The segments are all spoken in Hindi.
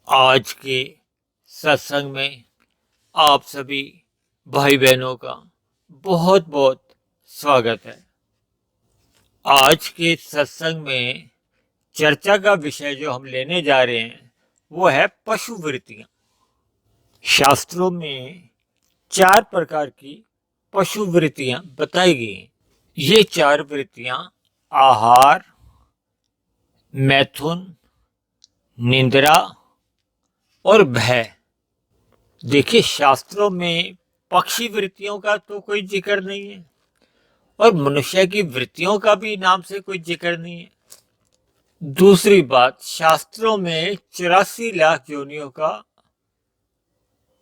आज के सत्संग में आप सभी भाई बहनों का बहुत बहुत स्वागत है। आज के सत्संग में चर्चा का विषय जो हम लेने जा रहे हैं वो है पशु वृत्तियां। शास्त्रों में 4 प्रकार की पशु वृत्तियां बताई गई हैं। ये 4 वृत्तियां आहार, मैथुन, निंद्रा और भय। देखिए, शास्त्रों में पक्षी वृत्तियों का तो कोई जिक्र नहीं है और मनुष्य की वृत्तियों का भी नाम से कोई जिक्र नहीं है। दूसरी बात, शास्त्रों में 84 लाख योनियों का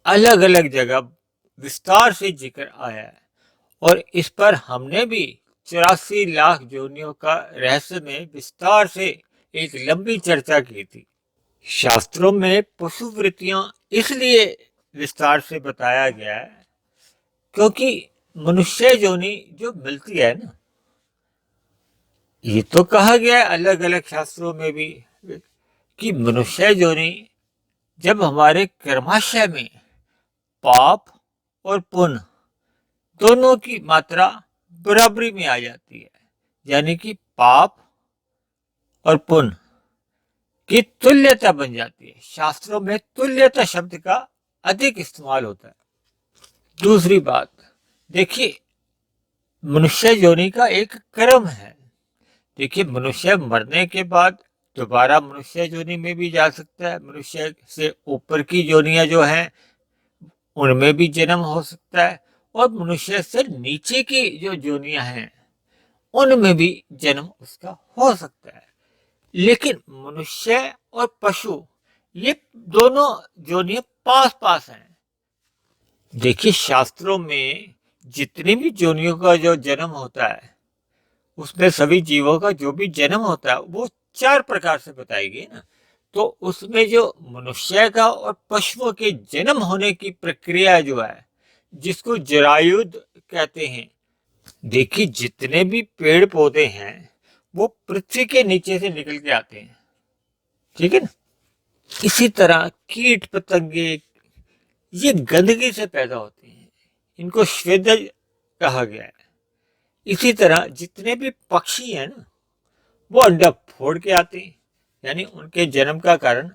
अलग अलग जगह विस्तार से जिक्र आया है और इस पर हमने भी 84 लाख योनियों का रहस्य में विस्तार से एक लंबी चर्चा की थी। शास्त्रों में पशु वृत्तियां इसलिए विस्तार से बताया गया है क्योंकि मनुष्य योनि जो मिलती है ना, ये तो कहा गया है अलग अलग शास्त्रों में भी कि मनुष्य योनि जब हमारे कर्माशय में पाप और पुण्य दोनों की मात्रा बराबरी में आ जाती है, यानी कि पाप और पुण्य की तुल्यता बन जाती है। शास्त्रों में तुल्यता शब्द का अधिक इस्तेमाल होता है। दूसरी बात, देखिए, मनुष्य योनि का एक कर्म है। देखिए, मनुष्य मरने के बाद दोबारा मनुष्य योनि में भी जा सकता है। मनुष्य से ऊपर की योनियां जो हैं उनमें भी जन्म हो सकता है और मनुष्य से नीचे की जो योनियां हैं उनमें भी जन्म उसका हो सकता है। लेकिन मनुष्य और पशु ये दोनों योनियां पास पास हैं। देखिए, शास्त्रों में जितनी भी योनियों का जो जन्म होता है उसमें सभी जीवों का जो भी जन्म होता है वो 4 प्रकार से बताई गई ना। तो उसमें जो मनुष्य का और पशुओं के जन्म होने की प्रक्रिया जो है जिसको जरायुध कहते हैं। देखिए, जितने भी पेड़ पौधे हैं वो पृथ्वी के नीचे से निकल के आते हैं, ठीक है ना। इसी तरह कीट पतंगे ये गंदगी से पैदा होते हैं, इनको श्वेदज कहा गया है। इसी तरह जितने भी पक्षी हैं ना वो अंडा फोड़ के आते हैं, यानी उनके जन्म का कारण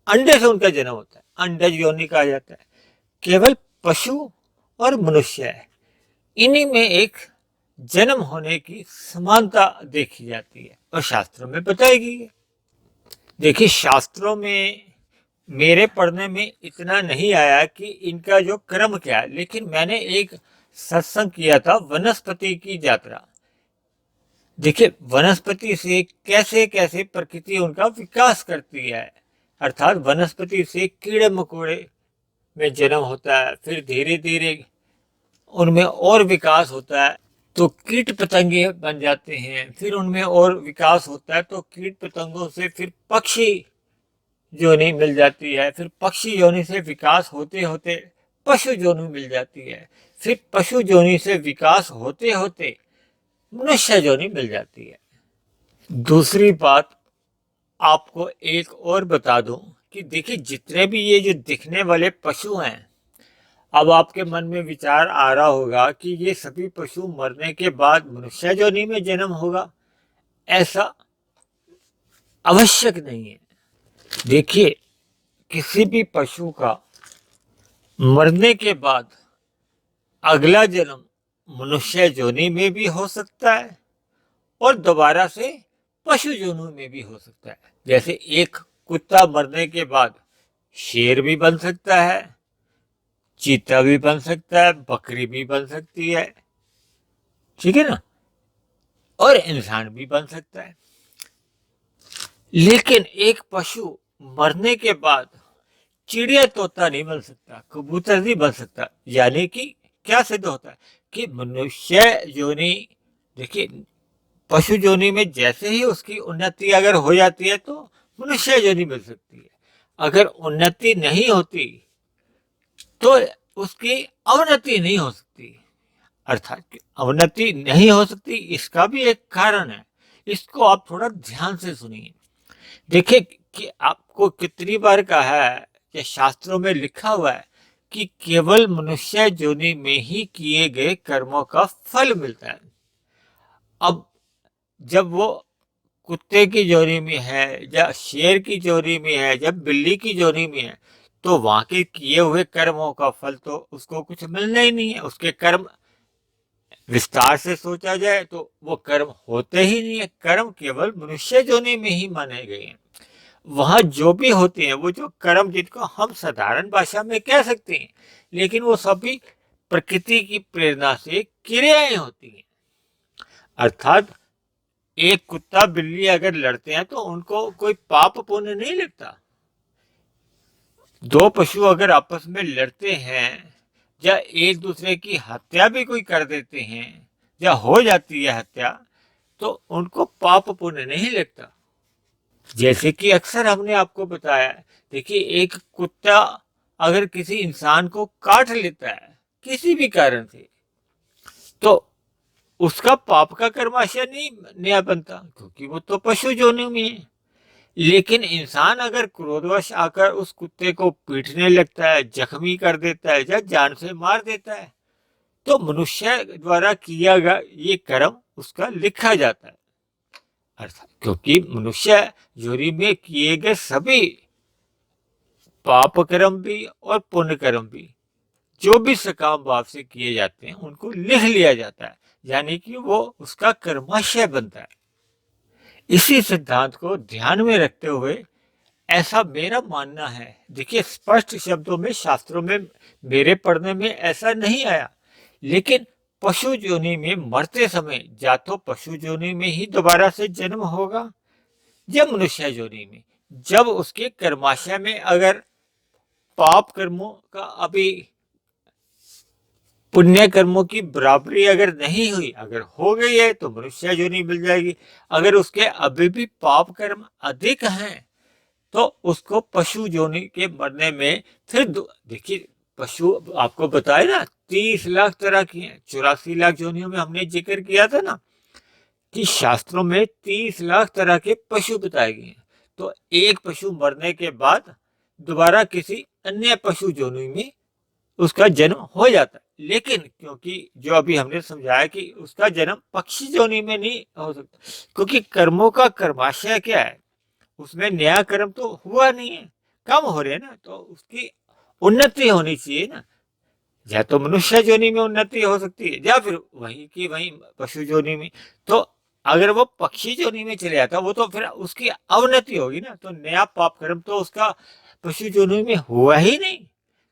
अंडे से उनका जन्म होता है, अंडज योनि कहा जाता है। केवल पशु और मनुष्य है, इन्हीं में एक जन्म होने की समानता देखी जाती है और शास्त्रों में बताई गई है। देखिए, शास्त्रों में मेरे पढ़ने में इतना नहीं आया कि इनका जो क्रम क्या है, लेकिन मैंने एक सत्संग किया था वनस्पति की यात्रा। देखिए, वनस्पति से कैसे कैसे प्रकृति उनका विकास करती है, अर्थात वनस्पति से कीड़े मकोड़े में जन्म होता है, फिर धीरे धीरे उनमें और विकास होता है तो कीट पतंगे बन जाते हैं, फिर उनमें और विकास होता है तो कीट पतंगों से फिर पक्षी योनि मिल जाती है, फिर पक्षी योनि से विकास होते होते पशु योनि मिल जाती है, फिर पशु योनि से विकास होते होते मनुष्य योनि मिल जाती है। दूसरी बात, आपको एक और बता दूं कि देखिए, जितने भी ये जो दिखने वाले पशु हैं, अब आपके मन में विचार आ रहा होगा कि ये सभी पशु मरने के बाद मनुष्य योनि में जन्म होगा। ऐसा आवश्यक नहीं है। देखिए, किसी भी पशु का मरने के बाद अगला जन्म मनुष्य योनि में भी हो सकता है और दोबारा से पशु योनि में भी हो सकता है। जैसे एक कुत्ता मरने के बाद शेर भी बन सकता है, चीता भी बन सकता है, बकरी भी बन सकती है, ठीक है ना, और इंसान भी बन सकता है। लेकिन एक पशु मरने के बाद चिड़िया तोता नहीं बन सकता, कबूतर नहीं बन सकता। यानी कि क्या सिद्ध होता है कि मनुष्य योनि, देखिए, पशु योनि में जैसे ही उसकी उन्नति अगर हो जाती है तो मनुष्य योनि मिल सकती है। अगर उन्नति नहीं होती तो उसकी अवनति नहीं हो सकती। अर्थात अवनति नहीं हो सकती, इसका भी एक कारण है, इसको आप थोड़ा ध्यान से सुनिए। देखिए, कि आपको कितनी बार कहा है कि शास्त्रों में लिखा हुआ है कि केवल मनुष्य योनि में ही किए गए कर्मों का फल मिलता है। अब जब वो कुत्ते की जोनी में है या शेर की जोनी में है, जब बिल्ली की जोनी में है, तो वहां के किए हुए कर्मों का फल तो उसको कुछ मिलना ही नहीं है। उसके कर्म विस्तार से सोचा जाए तो वो कर्म होते ही नहीं है। कर्म केवल मनुष्य जोनी में ही माने गए हैं। वहां जो भी होते हैं, वो जो कर्म जिनको हम साधारण भाषा में कह सकते हैं, लेकिन वो सभी प्रकृति की प्रेरणा से क्रियाएं होती हैं। अर्थात एक कुत्ता बिल्ली अगर लड़ते हैं तो उनको कोई पाप पुण्य नहीं लगता। दो पशु अगर आपस में लड़ते हैं या एक दूसरे की हत्या भी कोई कर देते हैं या हो जाती है हत्या, तो उनको पाप पुण्य नहीं लगता। जैसे कि अक्सर हमने आपको बताया, देखिए एक कुत्ता अगर किसी इंसान को काट लेता है किसी भी कारण से, तो उसका पाप का कर्माशय नहीं नया बनता, क्योंकि वो तो पशु योनि में है। लेकिन इंसान अगर क्रोधवश आकर उस कुत्ते को पीटने लगता है, जख्मी कर देता है या जान से मार देता है, तो मनुष्य द्वारा किया गया ये कर्म उसका लिखा जाता है। अर्थात क्योंकि मनुष्य योनि में किए गए सभी पाप कर्म भी और पुण्य कर्म भी जो भी सकाम भाव से किए जाते हैं उनको लिख लिया जाता है, यानी कि वो उसका कर्माशय बनता है। इसी सिद्धांत को ध्यान में रखते हुए ऐसा मेरा मानना है, देखिए स्पष्ट शब्दों में शास्त्रों में मेरे पढ़ने में ऐसा नहीं आया, लेकिन पशु योनि में मरते समय या तो पशु योनि में ही दोबारा से जन्म होगा या मनुष्य योनि में, जब उसके कर्माशय में अगर पाप कर्मों का अभी पुण्य कर्मों की बराबरी अगर नहीं हुई, अगर हो गई है तो मनुष्य योनि मिल जाएगी। अगर उसके अभी भी पाप कर्म अधिक हैं तो उसको पशु योनि के मरने में फिर देखिए पशु आपको बताए ना 30 लाख तरह की हैं, 84 लाख योनियों में हमने जिक्र किया था ना कि शास्त्रों में 30 लाख तरह के पशु बताए गए हैं। तो एक पशु मरने के बाद दोबारा किसी अन्य पशु योनि में उसका जन्म हो जाता है। लेकिन क्योंकि जो अभी हमने समझाया कि उसका जन्म पक्षी योनि में नहीं हो सकता, क्योंकि कर्मों का कर्माशय क्या है, उसमें नया कर्म तो हुआ नहीं है, कम हो रहे हैं ना, तो उसकी उन्नति होनी चाहिए ना। या तो मनुष्य योनि में उन्नति हो सकती है या फिर वहीं की वहीं पशु योनि में। तो अगर वो पक्षी योनि में चले जाता वो तो फिर उसकी अवनति होगी ना, तो नया पाप कर्म तो उसका पशु योनि में हुआ ही नहीं।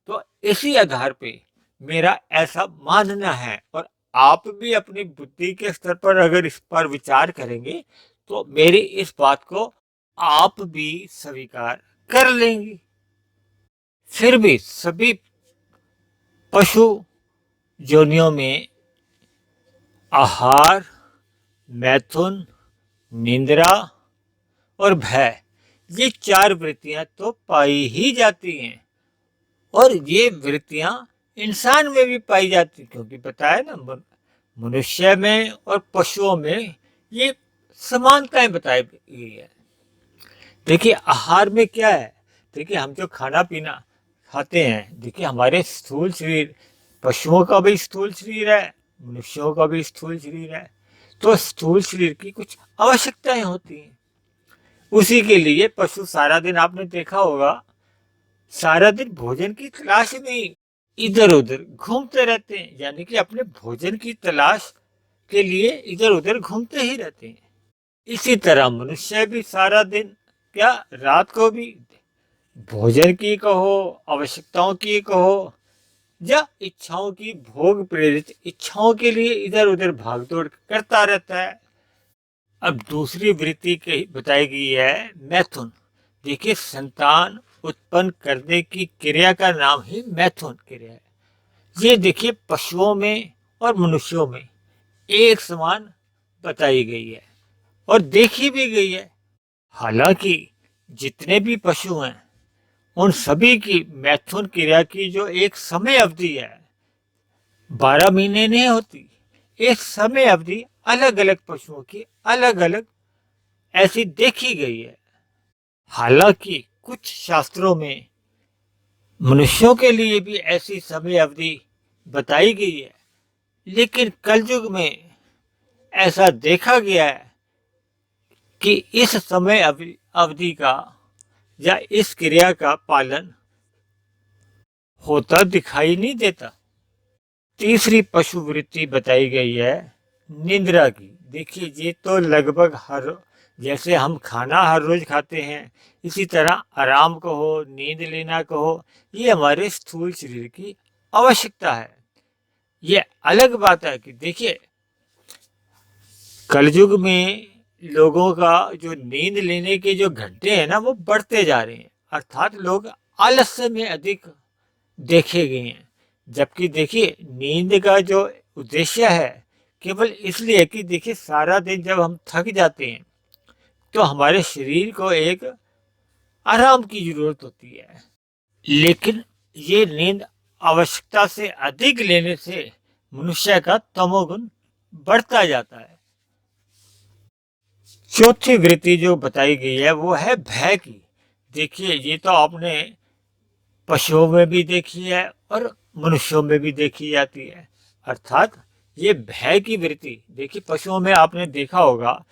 तो इसी आधार पे मेरा ऐसा मानना है, और आप भी अपनी बुद्धि के स्तर पर अगर इस पर विचार करेंगे तो मेरी इस बात को आप भी स्वीकार कर लेंगे। फिर भी सभी पशु योनियों में आहार, मैथुन, निंद्रा और भय, ये 4 वृत्तियां तो पाई ही जाती हैं। और ये वृत्तियां इंसान में भी पाई जाती, क्योंकि बताया ना मनुष्य में और पशुओं में ये समानताएं बताई गई है। देखिए आहार में क्या है, देखिए हम जो खाना पीना खाते हैं, देखिए हमारे स्थूल शरीर, पशुओं का भी स्थूल शरीर है, मनुष्यों का भी स्थूल शरीर है, तो स्थूल शरीर की कुछ आवश्यकताएं होती हैं। उसी के लिए पशु सारा दिन आपने देखा होगा, सारा दिन भोजन की तलाश में इधर उधर घूमते रहते हैं, यानी कि अपने भोजन की तलाश के लिए इधर उधर घूमते ही रहते हैं। इसी तरह मनुष्य भी सारा दिन क्या रात को भी भोजन की कहो, आवश्यकताओं की कहो या इच्छाओं की भोग प्रेरित इच्छाओं के लिए इधर उधर भागदौड़ करता रहता है। अब दूसरी वृत्ति की बताई गई है मैथुन। देखिए संतान उत्पन्न करने की क्रिया का नाम ही मैथुन क्रिया है। ये देखिए पशुओं में और मनुष्यों में एक समान बताई गई है और देखी भी गई है। हालांकि जितने भी पशु हैं उन सभी की मैथुन क्रिया की जो एक समय अवधि है 12 महीने नहीं होती। एक समय अवधि अलग अलग पशुओं की अलग अलग ऐसी देखी गई है। हालांकि कुछ शास्त्रों में मनुष्यों के लिए भी ऐसी समय अवधि बताई गई है, लेकिन कलयुग में ऐसा देखा गया है कि इस समय अवधि का या इस क्रिया का पालन होता दिखाई नहीं देता। तीसरी पशु वृत्ति बताई गई है निद्रा की। देखिए, ये तो लगभग हर, जैसे हम खाना हर रोज खाते हैं, इसी तरह आराम कहो, नींद लेना कहो, ये हमारे स्थूल शरीर की आवश्यकता है। ये अलग बात है कि देखिए, कलयुग में लोगों का जो नींद लेने के जो घंटे हैं ना, वो बढ़ते जा रहे हैं, अर्थात लोग आलस्य में अधिक देखे गए हैं। जबकि देखिए, नींद का जो उद्देश्य है केवल इसलिए कि देखिए, सारा दिन जब हम थक जाते हैं तो हमारे शरीर को एक आराम की जरूरत होती है, लेकिन ये नींद आवश्यकता से अधिक लेने से मनुष्य का तमोगुण बढ़ता जाता है। चौथी वृत्ति जो बताई गई है वो है भय की। देखिए, ये तो आपने पशुओं में भी देखी है और मनुष्यों में भी देखी जाती है, अर्थात ये भय की वृत्ति। देखिए, पशुओं में आपने देखा होगा,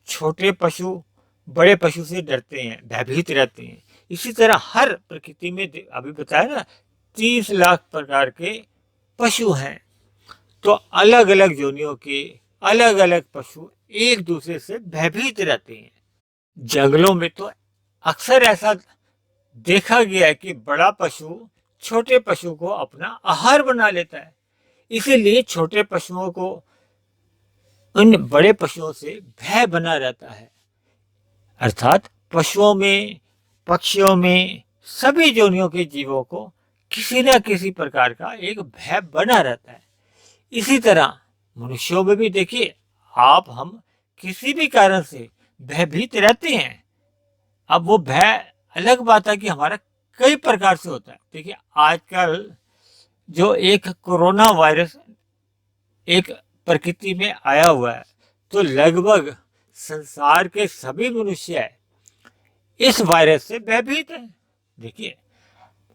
छोटे पशु बड़े पशु से डरते हैं, भयभीत रहते हैं। इसी तरह हर प्रकृति में अभी बताया ना, 30 लाख प्रकार के पशु हैं, तो अलग अलग योनियों के अलग अलग पशु एक दूसरे से भयभीत रहते हैं। जंगलों में तो अक्सर ऐसा देखा गया है कि बड़ा पशु छोटे पशु को अपना आहार बना लेता है, इसीलिए छोटे पशुओं को उन बड़े पशुओं से भय बना रहता है। अर्थात पशुओं में, पक्षियों में, सभी योनियों के जीवों को किसी न किसी प्रकार का एक भय बना रहता है। इसी तरह मनुष्यों में भी देखिए, आप हम किसी भी कारण से भयभीत रहते हैं। अब वो भय अलग बात है कि हमारा कई प्रकार से होता है। देखिए, आजकल जो एक कोरोना वायरस एक प्रकृति में आया हुआ है, तो लगभग संसार के सभी मनुष्य इस वायरस से भयभीत हैं। देखिए,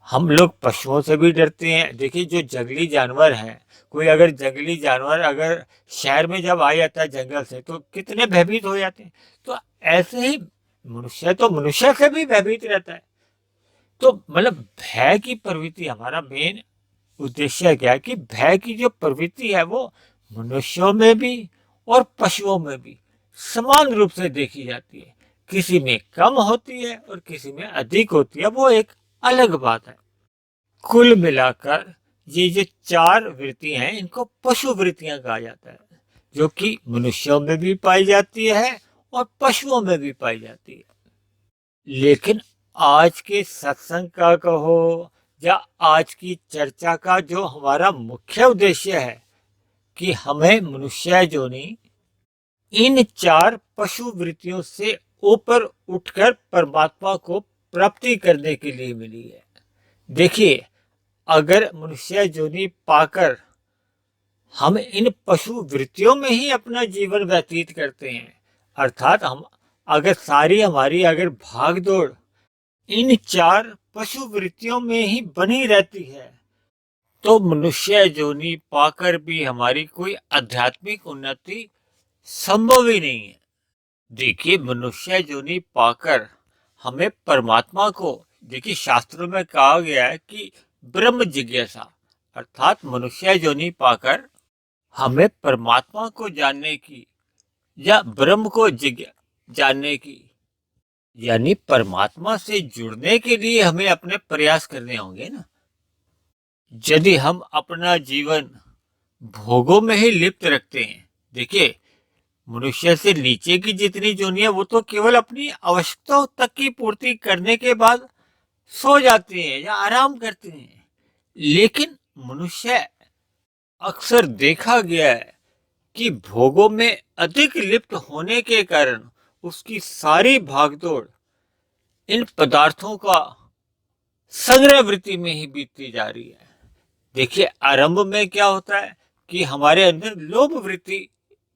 हम लोग पशुओं से भी डरते हैं। देखिए, जो जंगली जानवर हैं, कोई अगर जंगली जानवर अगर शहर में जब आ जाता है जंगल से, तो कितने भयभीत हो जाते हैं। तो ऐसे ही मनुष्य तो मनुष्य से भी भयभीत रहता है। तो मतलब भय की प्रवृत्ति, हमारा मेन उद्देश्य क्या है कि भय की जो प्रवृत्ति है वो मनुष्यों में भी और पशुओं में भी समान रूप से देखी जाती है। किसी में कम होती है और किसी में अधिक होती है, वो एक अलग बात है। कुल मिलाकर ये जो 4 वृत्तियां हैं, इनको पशु वृत्तियां कहा जाता है, जो कि मनुष्यों में भी पाई जाती है और पशुओं में भी पाई जाती है। लेकिन आज के सत्संग का कहो या आज की चर्चा का जो हमारा मुख्य उद्देश्य है कि हमें मनुष्य जोनी इन 4 पशु वृत्तियों से ऊपर उठकर परमात्मा को प्राप्ति करने के लिए मिली है। देखिए, अगर मनुष्य जोनी पाकर हम इन पशु वृत्तियों में ही अपना जीवन व्यतीत करते हैं, अर्थात हम अगर सारी हमारी अगर भाग दौड़ इन 4 पशु वृत्तियों में ही बनी रहती है, तो मनुष्य जोनी पाकर भी हमारी कोई आध्यात्मिक उन्नति संभव ही नहीं है। देखिए, मनुष्य जोनी पाकर हमें परमात्मा को, देखिए शास्त्रों में कहा गया है कि ब्रह्म जिज्ञासा, अर्थात मनुष्य जोनी पाकर हमें परमात्मा को जानने की या ब्रह्म को जानने की, यानी परमात्मा से जुड़ने के लिए हमें अपने प्रयास करने होंगे ना। यदि हम अपना जीवन भोगों में ही लिप्त रखते हैं, देखिए मनुष्य से नीचे की जितनी जोनियां वो तो केवल अपनी आवश्यकताओं तक की पूर्ति करने के बाद सो जाते हैं या आराम करते हैं, लेकिन मनुष्य अक्सर देखा गया है कि भोगों में अधिक लिप्त होने के कारण उसकी सारी भागदौड़ इन पदार्थों का संग्रह वृत्ति में ही बीतती जा रही है। देखिए, आरंभ में क्या होता है कि हमारे अंदर लोभ वृत्ति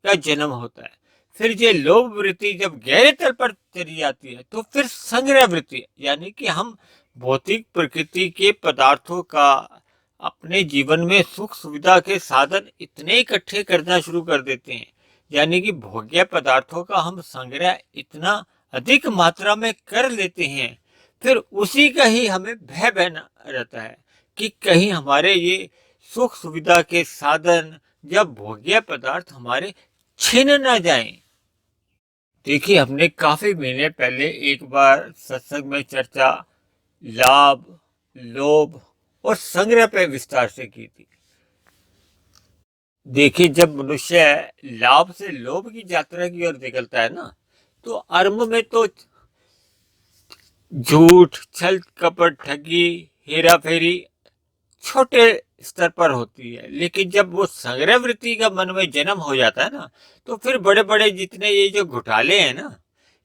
का जन्म होता है, फिर ये लोभ वृत्ति जब गहरे तल पर चली जाती है तो फिर संग्रह वृत्ति, यानी कि हम भौतिक प्रकृति के पदार्थों का अपने जीवन में सुख सुविधा के साधन इतने इकट्ठे करना शुरू कर देते हैं, यानी कि भोग्य पदार्थों का हम संग्रह इतना अधिक मात्रा में कर लेते हैं, फिर उसी का ही हमें भय बना रहता है कि कहीं हमारे ये सुख सुविधा के साधन या भोग्य पदार्थ हमारे छीन न जाएं। देखिए, हमने काफी महीने पहले एक बार सत्संग में चर्चा लाभ, लोभ और संग्रह पे विस्तार से की थी। देखिए, जब मनुष्य लाभ से लोभ की यात्रा की ओर निकलता है ना, तो आरंभ में तो झूठ, छल कपट, ठगी, हेरा फेरी छोटे स्तर पर होती है, लेकिन जब वो संग्रह वृत्ति का मन में जन्म हो जाता है ना, तो फिर बड़े बड़े जितने ये जो घोटाले हैं ना,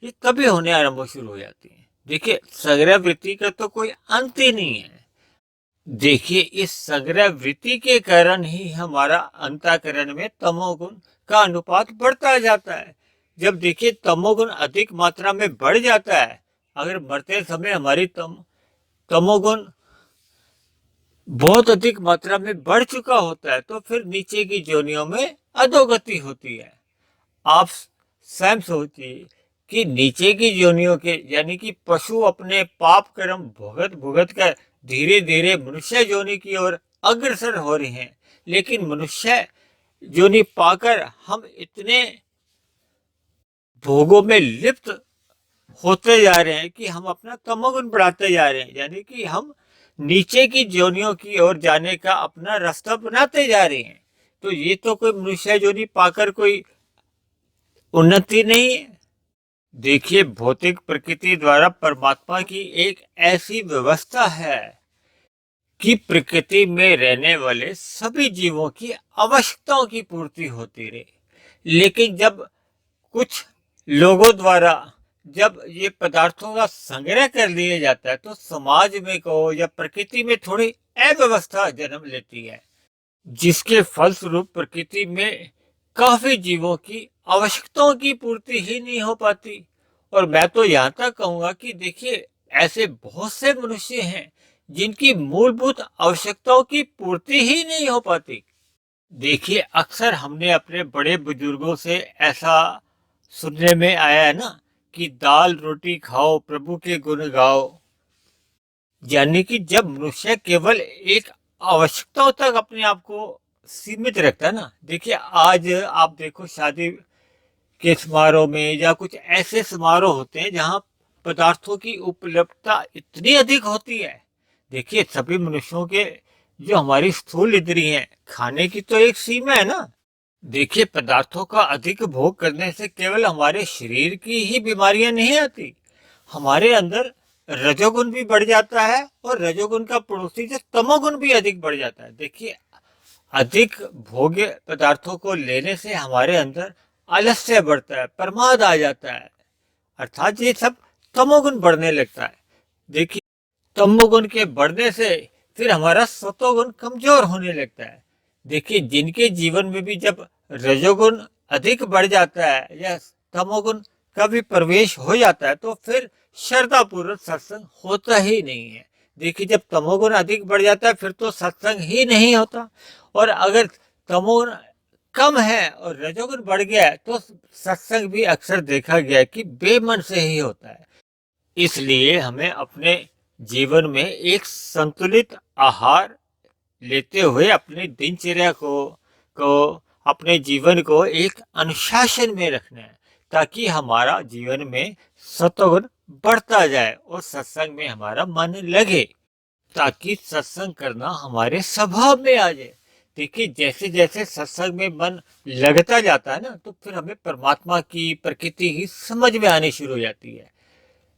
ये तभी होने आरंभ शुरू हो जाती है। देखिए, संग्रह वृत्ति का तो कोई अंत ही नहीं है। देखिए, इस संग्रह वृत्ति के कारण ही हमारा अंतःकरण में तमोगुण का अनुपात बढ़ता जाता है। जब देखिए तमोगुण अधिक मात्रा में बढ़ जाता है, अगर मरते समय हमारी तमोगुण बहुत अधिक मात्रा में बढ़ चुका होता है, तो फिर नीचे की योनियों में अधोगति होती है। आप स्वयं सोचिए कि नीचे की योनियों के, यानी कि पशु अपने पाप कर्म भुगत भुगत कर धीरे धीरे मनुष्य योनि की ओर अग्रसर हो रहे हैं, लेकिन मनुष्य योनि पाकर हम इतने भोगों में लिप्त होते जा रहे हैं कि हम अपना तमोगुण बढ़ाते जा रहे हैं, यानी कि हम नीचे की योनियों की ओर जाने का अपना रास्ता बनाते जा रहे हैं। तो ये तो कोई मनुष्य योनि पाकर कोई उन्नति नहीं है। देखिए, भौतिक प्रकृति द्वारा परमात्मा की एक ऐसी व्यवस्था है कि प्रकृति में रहने वाले सभी जीवों की आवश्यकताओं की पूर्ति होती रहे, लेकिन जब कुछ लोगों द्वारा जब ये पदार्थों का संग्रह कर लिया जाता है, तो समाज में कहो या प्रकृति में थोड़ी अव्यवस्था जन्म लेती है, जिसके फलस्वरूप प्रकृति में काफी जीवों की आवश्यकताओं की पूर्ति ही नहीं हो पाती। और मैं तो यहाँ तक कहूंगा कि देखिए, ऐसे बहुत से मनुष्य हैं जिनकी मूलभूत आवश्यकताओं की पूर्ति ही नहीं हो पाती। देखिए, अक्सर हमने अपने बड़े बुजुर्गों से ऐसा सुनने में आया है ना कि दाल रोटी खाओ, प्रभु के गुण गाओ, यानी कि जब मनुष्य केवल एक आवश्यकताओं तक अपने आप को सीमित रखता है ना। देखिए, आज आप देखो शादी के समारोह में या कुछ ऐसे समारोह होते हैं जहां पदार्थों की उपलब्धता इतनी अधिक होती है। देखिए, सभी मनुष्यों के जो हमारी स्थूल इंद्रियां हैं, खाने की तो एक सीमा है ना। देखिए, पदार्थों का अधिक भोग करने से केवल हमारे शरीर की ही बीमारियां नहीं आती, हमारे अंदर रजोगुण भी बढ़ जाता है, और रजोगुण का पड़ोसी जो तमोगुण भी अधिक बढ़ जाता है। देखिए, अधिक भोग्य पदार्थों को लेने से हमारे अंदर आलस्य बढ़ता है, प्रमाद आ जाता है, अर्थात ये सब तमोगुण बढ़ने लगता है। देखिए, तमोगुण के बढ़ने से फिर हमारा सतोगुण कमजोर होने लगता है। देखिए, जिनके जीवन में भी जब रजोगुण अधिक बढ़ जाता है या तमोगुण का भी प्रवेश हो जाता है, तो फिर श्रद्धापूर्वक सत्संग होता ही नहीं है। देखिए, जब तमोगुण अधिक बढ़ जाता है फिर तो सत्संग ही नहीं होता, और अगर तमोगुण कम है और रजोगुण बढ़ गया है तो सत्संग भी अक्सर देखा गया है कि बेमन से ही होता है। इसलिए हमें अपने जीवन में एक संतुलित आहार लेते हुए अपनी दिनचर्या को अपने जीवन को एक अनुशासन में रखना है, ताकि हमारा जीवन में सत्वगुण बढ़ता जाए और सत्संग में हमारा मन लगे, ताकि सत्संग करना हमारे स्वभाव में आ जाए। देखिए, जैसे जैसे सत्संग में मन लगता जाता है ना, तो फिर हमें परमात्मा की प्रकृति ही समझ में आनी शुरू हो जाती है।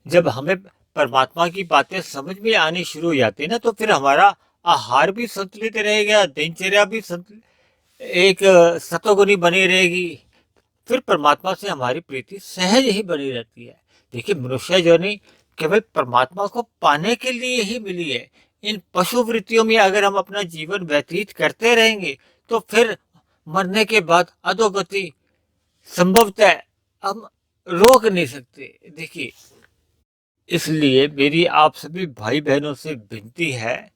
जब हमें परमात्मा की बातें समझ में आनी शुरू हो जाती है ना, तो फिर हमारा आहार भी संतुलित रहेगा, दिनचर्या भी संतुलित, एक सतोगुणी बनी रहेगी, फिर परमात्मा से हमारी प्रीति सहज ही बनी रहती है। देखिए, मनुष्य योनि केवल परमात्मा को पाने के लिए ही मिली है। इन पशु वृत्तियों में अगर हम अपना जीवन व्यतीत करते रहेंगे, तो फिर मरने के बाद अधोगति संभवतः हम रोक नहीं सकते। देखिए, इसलिए मेरी आप सभी भाई बहनों से विनती है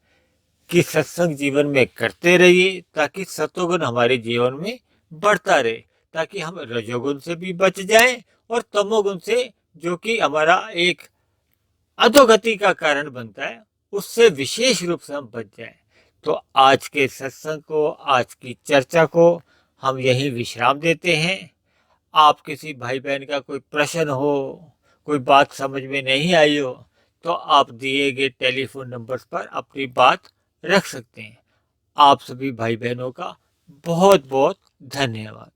कि सत्संग जीवन में करते रहिए, ताकि सतोगुण हमारे जीवन में बढ़ता रहे, ताकि हम रजोगुण से भी बच जाएं और तमोगुण से, जो कि हमारा एक अधोगति का कारण बनता है, उससे विशेष रूप से हम बच जाएं। तो आज के सत्संग को, आज की चर्चा को हम यही विश्राम देते हैं। आप किसी भाई बहन का कोई प्रश्न हो, कोई बात समझ में नहीं आई हो, तो आप दिए गए टेलीफोन नंबर पर अपनी बात रख सकते हैं। आप सभी भाई बहनों का बहुत बहुत धन्यवाद।